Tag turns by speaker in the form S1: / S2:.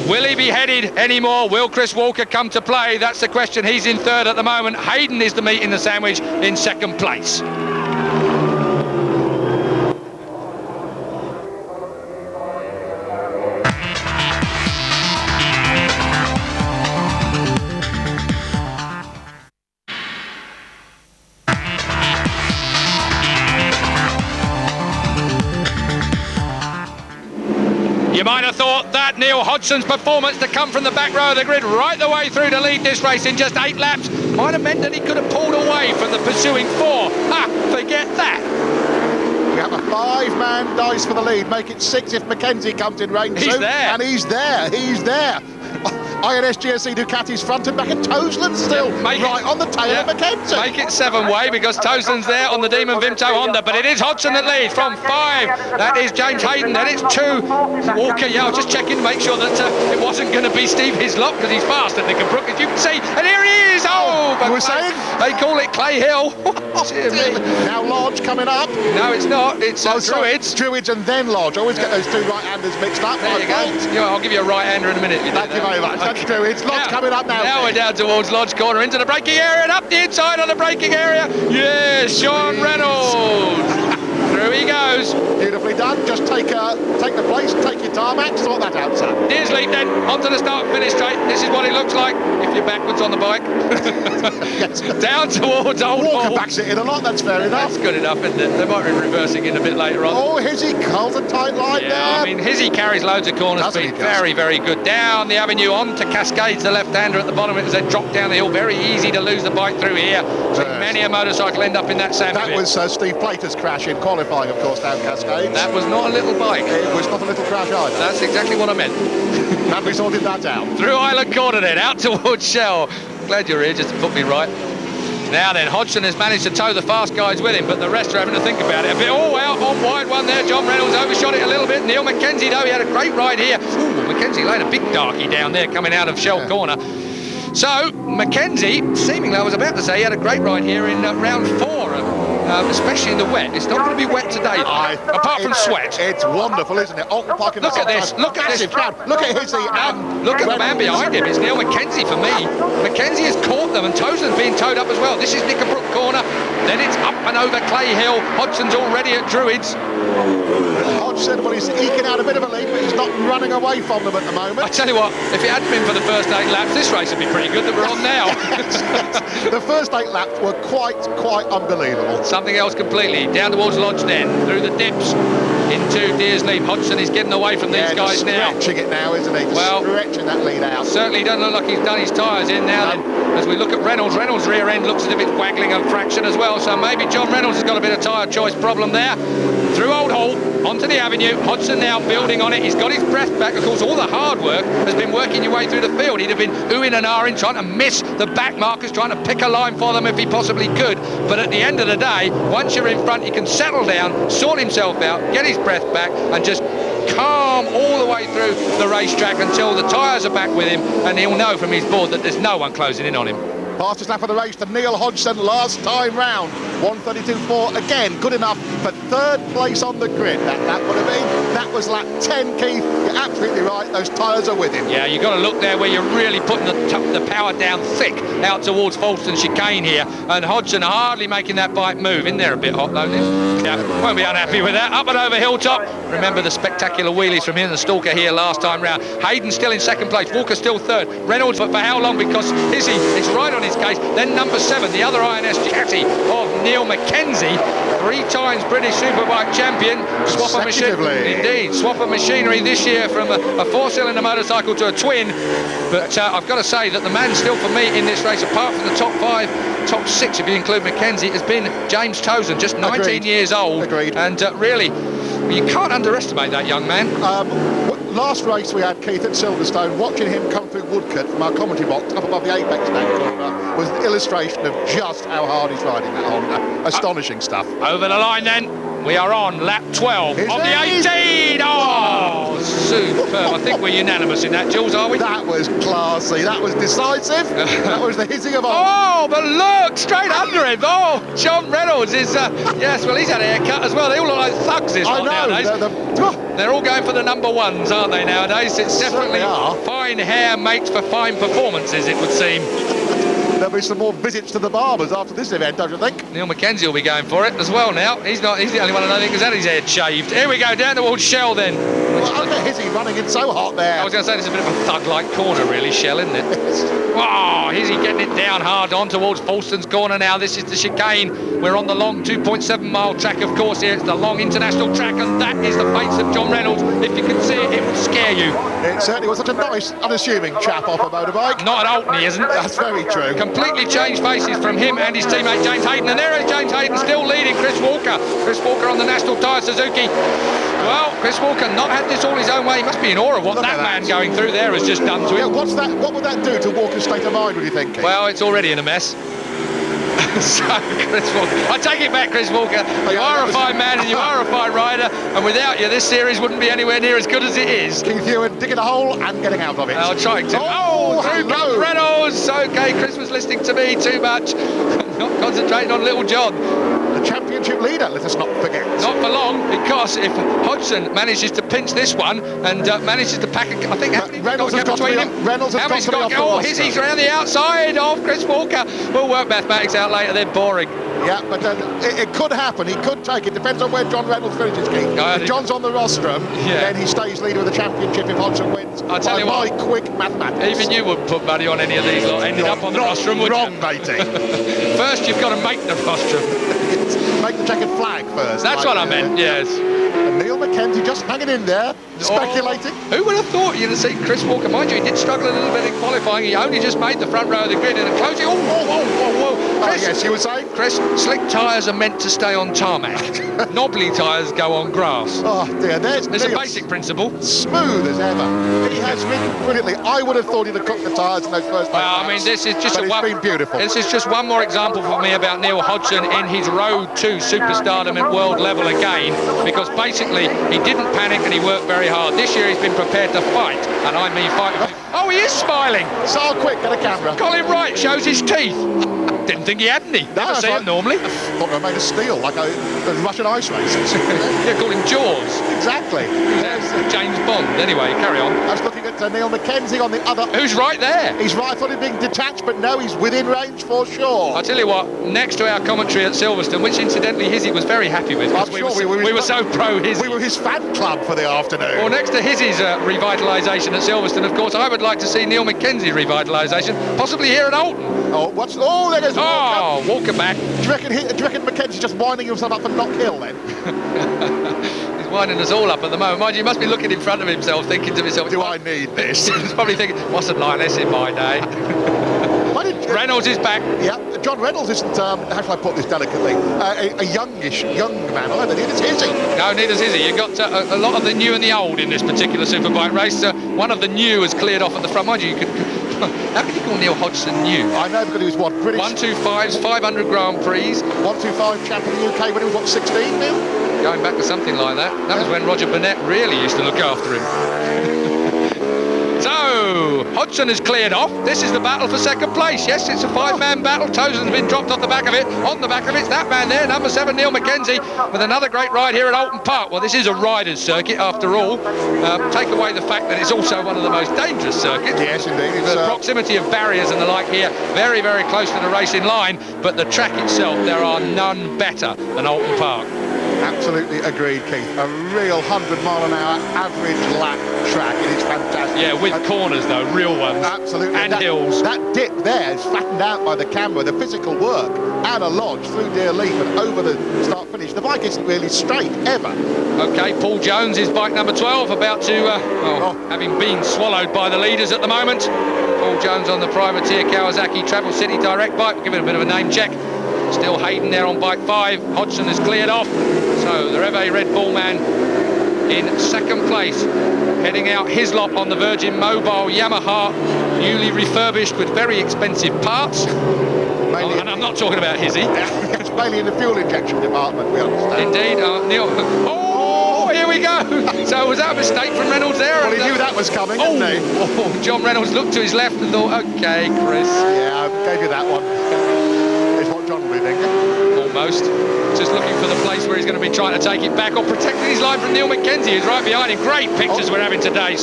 S1: Will he be headed anymore? Will Chris Walker come to play? That's the question. He's in third at the moment. Hayden is the meat in the sandwich in second place. You might have thought that Neil Hodgson's performance to come from the back row of the grid right the way through to lead this race in just 8 laps might have meant that he could have pulled away from the pursuing 4. Forget that.
S2: We have a 5-man dice for the lead, make it 6 if Mackenzie comes in range soon. And he's there. INS GSE Ducati's front and back, and Toseland's still right on the tail of Mackenzie.
S1: Make it 7-way because Toseland's there on the Demon Vimto Honda, but it is Hodgson that leads from 5. That is James Hayden, then it's 2. Walker, I was just checking to make sure that it wasn't going to be Steve Hislop because he's faster than Brook, as you can see, and here he is. But
S2: we're saying
S1: they call it Clay Hill.
S2: Now Lodge coming up.
S1: No, it's not. It's Druids.
S2: Druids and then Lodge. Always get those 2 right-handers mixed up.
S1: There you go. I'll give you a right-hander in a minute.
S2: Thank you very much. That's Druids. Lodge coming up now.
S1: Now we're down towards Lodge corner, into the braking area, and up the inside on the braking area. Yes, Sean Reynolds. Through he goes.
S2: Beautifully done. Just take the place, take your tarmac, sort that out, son.
S1: Dearsley then, onto the start and finish straight. This is what it looks like if you're backwards on the bike.
S2: Yes.
S1: Down towards Old
S2: Walker
S1: Hall.
S2: backs it in a lot, that's fair enough.
S1: That's good enough, isn't it? They might be reversing in a bit later on.
S2: Oh, Hizzy, Carl's a tight line there.
S1: I mean, Hizzy carries loads of corner speed. Very, very good. Down the avenue, on to Cascades, the left-hander at the bottom. It was a drop down the hill. Very easy to lose the bike through here. Many a motorcycle end up in that sand pit.
S2: That was Steve Plater's crash in qualifying, of course, down Cascades.
S1: That was not a little bike.
S2: It was not a little crash either.
S1: That's exactly what I meant.
S2: And we sorted that out.
S1: Through Island Corner then, out towards Shell. Glad you're here just to put me right. Now then, Hodgson has managed to tow the fast guys with him, but the rest are having to think about it a bit. Oh, out on wide one there. John Reynolds overshot it a little bit. Neil Mackenzie, though, he had a great ride here. Ooh, Mackenzie laid a big darkie down there coming out of Shell Corner. So, Mackenzie, seemingly, I was about to say, he had a great ride here in round 4. Especially in the wet. It's not going to be wet today, apart from sweat.
S2: It's wonderful, isn't it?
S1: Look at this. Look at this.
S2: Look at Hizzy.
S1: Look at the man behind him. It's Neil Mackenzie for me. Mackenzie has caught them, and Toseland's being towed up as well. This is Knickerbrook Corner. Then it's up and over Clay Hill. Hodgson's already at Druids.
S2: Hodgson, well, he's eking out a bit of a lead, but he's not running away from them at the moment.
S1: I tell you what, if it hadn't been for the first 8 laps, this race would be pretty good that we're on now.
S2: Yes. The first 8 laps were quite unbelievable.
S1: Something else completely. Down towards Lodge then, through the dips into Deersley. Hodgson is getting away from these guys now.
S2: Stretching it now, isn't he? Stretching that lead out.
S1: Certainly doesn't look like he's done his tyres in now. Then, as we look at Reynolds' rear end looks as if it's waggling a fraction as well. So maybe John Reynolds has got a bit of tyre choice problem there. Through Old Hall, onto the avenue. Hodgson now building on it. He's got his breath back. Of course, all the hard work has been working your way through the field. He'd have been oohing and ahhing, trying to miss the back markers, trying to pick a line for them if he possibly could. But at the end of the day, once you're in front, he can settle down, sort himself out, get his breath back, and just calm all the way through the racetrack until the tyres are back with him, and he'll know from his board that there's no one closing in on him.
S2: Fastest lap of the race to Neil Hodgson last time round. 1:32.4, again, good enough for 3rd place on the grid. That would have been. That was lap 10, Keith. You're absolutely right. Those tyres are with him.
S1: Yeah, you've got to look there where you're really putting the power down thick out towards Folkestone chicane here. And Hodgson hardly making that bike move. In there a bit hot, though, yeah, won't be unhappy with that. Up and over Hilltop. Remember the spectacular wheelies from him, the Stalker here last time round. Hayden still in 2nd place. Walker still 3rd. Reynolds, but for how long? Because Hizzy is right on his case. Then number 7, the other INS caddy of Neil Mackenzie, 3 times British Superbike champion. Swap of machinery, indeed. Swap of machinery this year from a 4-cylinder motorcycle to a twin. But I've got to say that the man still for me in this race, apart from the top 5, top 6 if you include Mackenzie, has been James Toseland, just 19 years old.
S2: Agreed.
S1: And really, you can't underestimate that young man.
S2: Last race we had, Keith, at Silverstone, watching him come through Woodcote from our commentary box up above the Apex tank was an illustration of just how hard he's riding that Honda. Astonishing stuff.
S1: Over the line then. We are on lap 12 of the 18. Oh, superb. I think we're unanimous in that, Jules, are we?
S2: That was classy. That was decisive. That was the hissing of all.
S1: Oh, but look, straight under him. Oh, John Reynolds is, yes, well, he's had a haircut as well. They all look like thugs this lot nowadays. They're all going for the number ones, aren't they, nowadays? It's definitely fine hair makes for fine performances, it would seem.
S2: There'll be some more visits to the barbers after this event, don't you think?
S1: Neil Mackenzie will be going for it as well now. He's the only one I don't think has had his head shaved. Here we go, down towards Shell then.
S2: Well, look at Hizzy running in so hot there.
S1: I was going to say, this is a bit of a thug-like corner, really, Shell, isn't it? Oh, Hizzy getting it down hard on towards Falston's corner now. This is the chicane. We're on the long 2.7-mile track, of course, here. It's the long international track, and that is the face of John Reynolds. If you can see it, it will scare you.
S2: It certainly was such a nice, unassuming chap off a motorbike.
S1: Not at Oltney, isn't it?
S2: That's very true.
S1: Completely changed faces from him and his teammate James Hayden, and there is James Hayden still leading Chris Walker. Chris Walker on the National Tyre Suzuki. Well, Chris Walker not had this all his own way. He must be in awe of what that man going through there has just done to him.
S2: What's that? What would that do to Walker's state of mind, would you think?
S1: Well, it's already in a mess. So, Chris Walker, I take it back, Chris Walker. You are a fine man and you are a fine rider, and without you, this series wouldn't be anywhere near as good as it is.
S2: Keith Ewan digging a hole and getting out of it.
S1: I'll try to. Oh, through comes Reynolds. Okay, Chris was listening to me too much, not concentrating on little John.
S2: The championship leader, let us not forget.
S1: Not for long, because if Hodgson manages to pinch this one and manages to pack I think
S2: Reynolds has got between him. Reynolds has got to be off the roster.
S1: Hizzy's around the outside of Chris Walker. We'll work mathematics out later, they're boring.
S2: Yeah, but it could happen. He could take it. Depends on where John Reynolds finishes, Keith. If John's on the rostrum, then he stays leader of the championship if Hodgson wins.
S1: I'll tell you what,
S2: quick mathematics.
S1: Even you wouldn't put money on any of these lot ending up on the rostrum, would you?
S2: Wrong, matey.
S1: First, you've got to make the rostrum.
S2: Make the checkered flag first.
S1: That's what I meant, yes.
S2: And Neil Mackenzie just hanging in there, speculating.
S1: Who would have thought you'd have seen Chris Walker? Mind you, he did struggle a little bit in qualifying. He only just made the front row of the grid in a closing. Whoa. Chris,
S2: yes, you were saying?
S1: Chris, slick tyres are meant to stay on tarmac. Knobbly tyres go on grass.
S2: Oh dear, there's
S1: a basic principle.
S2: Smooth as ever. He has ridden brilliantly. I would have thought he'd have cooked the tyres in those first
S1: Well, I mean, this is just
S2: it's been beautiful.
S1: This is just one more example for me about Neil Hodgson in his road to superstardom at world level again, because basically he didn't panic and he worked very hard. This year he's been prepared to fight, and I mean fight. Oh, he is smiling.
S2: So quick, get a camera.
S1: Colin Wright shows his teeth. Didn't think he had any. Never see him normally.
S2: I thought they were made of steel, like the Russian ice races.
S1: Yeah, call him Jaws.
S2: Exactly.
S1: James Bond. Anyway, carry on.
S2: I was looking at Neil Mackenzie on the other.
S1: Who's right there?
S2: He's right. I thought he'd been detached, but no, he's within range for sure.
S1: I'll tell you what, next to our commentary at Silverstone, which incidentally Hizzy was very happy with, because we were so pro Hizzy.
S2: We were his fan club for the afternoon.
S1: Well, next to Hizzy's revitalisation at Silverstone, of course, I would like to see Neil Mackenzie's revitalisation, possibly here at Oulton.
S2: Oh, there goes Walker.
S1: Walker back.
S2: Do you reckon Mackenzie's just winding himself up for Knock Hill then?
S1: He's winding us all up at the moment. Mind you, he must be looking in front of himself, thinking to himself,
S2: do I need this?
S1: He's probably thinking, wasn't like this in my day. Reynolds is back.
S2: Yeah, John Reynolds isn't, how shall I put this delicately, a young man either. Neither's Hizzy.
S1: No, neither's Hizzy. You've got a lot of the new and the old in this particular Superbike race. One of the new has cleared off at the front. Mind you, how can you call Neil Hodgson new?
S2: I know, because he was British
S1: 125s, 500 Grand Prix.
S2: 125 champion in the UK when he was 16, Neil?
S1: Going back to something like that. That was when Roger Burnett really used to look after him. So, Hodgson is cleared off. This is the battle for second place. Yes, it's a five-man battle. Tozen's been dropped off the back of it. On the back of it's that man there, number 7, Neil Mackenzie, with another great ride here at Oulton Park. Well, this is a rider's circuit, after all. Take away the fact that it's also one of the most dangerous circuits.
S2: Yes, indeed.
S1: The proximity of barriers and the like here, very, very close to the racing line. But the track itself, there are none better than Oulton Park.
S2: Absolutely agreed, Keith. A real 100-mile-an-hour average lap track. It is fantastic.
S1: Yeah, with corners though, real ones.
S2: Absolutely.
S1: And hills.
S2: That dip there is flattened out by the camera. The physical work and a lodge through Deer Leaf and over the start-finish. The bike isn't really straight ever.
S1: Okay, Paul Jones is bike number 12, about to, having been swallowed by the leaders at the moment. Paul Jones on the privateer Kawasaki Travel City Direct bike. We'll give it a bit of a name check. Still Hayden there on bike 5. Hodgson has cleared off. So the Reve Red Bull man in second place. Heading out his lot on the Virgin Mobile Yamaha, newly refurbished with very expensive parts. And I'm not talking about Hizzy.
S2: It's mainly in the fuel injection department, we understand.
S1: Indeed. Neil. Oh, here we go. So was that a mistake from Reynolds there?
S2: Well, he knew that was coming, didn't he?
S1: Oh, John Reynolds looked to his left and thought, OK, Chris.
S2: Yeah, I gave you that one. It's what John will be thinking.
S1: Almost. Just looking for the place where he's going to be trying to take it back or protecting his line from Neil Mackenzie, who's right behind him. Great pictures we're having today.